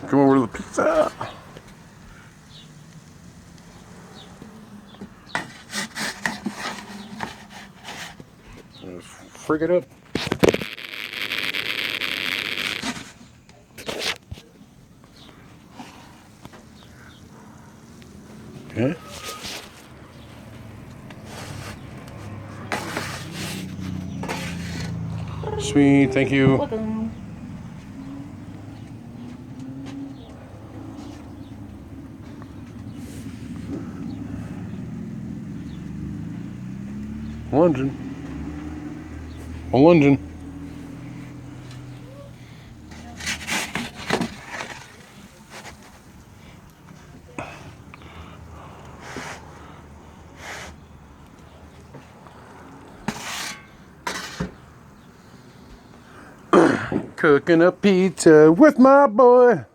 Come over to the pizza. Freak it up. Okay. Sweet, thank you. Welcome. Lunging. A lunging. Cooking a pizza with my boy.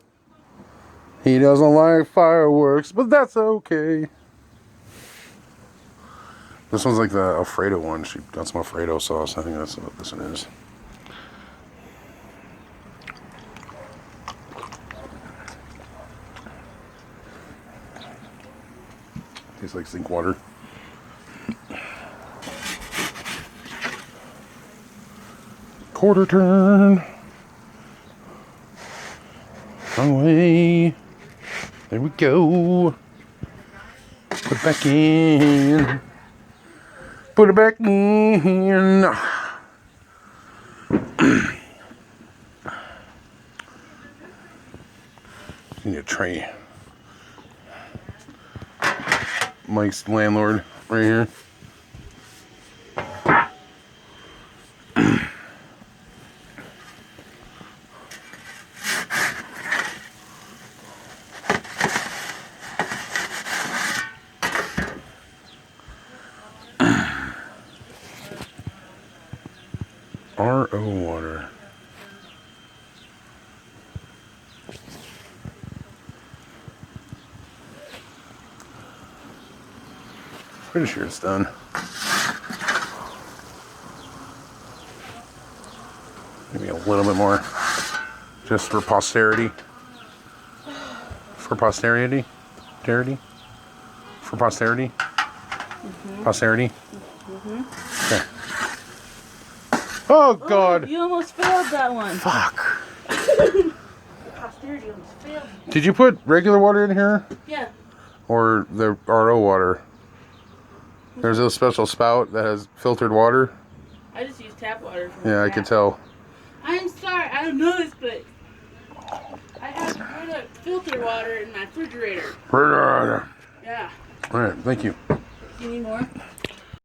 He doesn't like fireworks, but that's okay. This one's like the Alfredo one. She got some Alfredo sauce. I think that's what this one is. Tastes like sink water. Quarter turn. Wrong way. There we go. Put it back in. Put it back in. Need a tray. Mike's landlord right here. RO water. Pretty sure it's done. Maybe a little bit more. Just for posterity. For posterity? Posterity? For posterity? Posterity? Okay. Oh, God! You almost failed that one. Fuck. Posterity almost failed. Did you put regular water in here? Yeah. Or the RO water? There's a special spout that has filtered water. I just use tap water. From Yeah, the I tap. could tell. I'm sorry, I don't know this, but I have filtered water in my refrigerator. Yeah. Alright, thank you.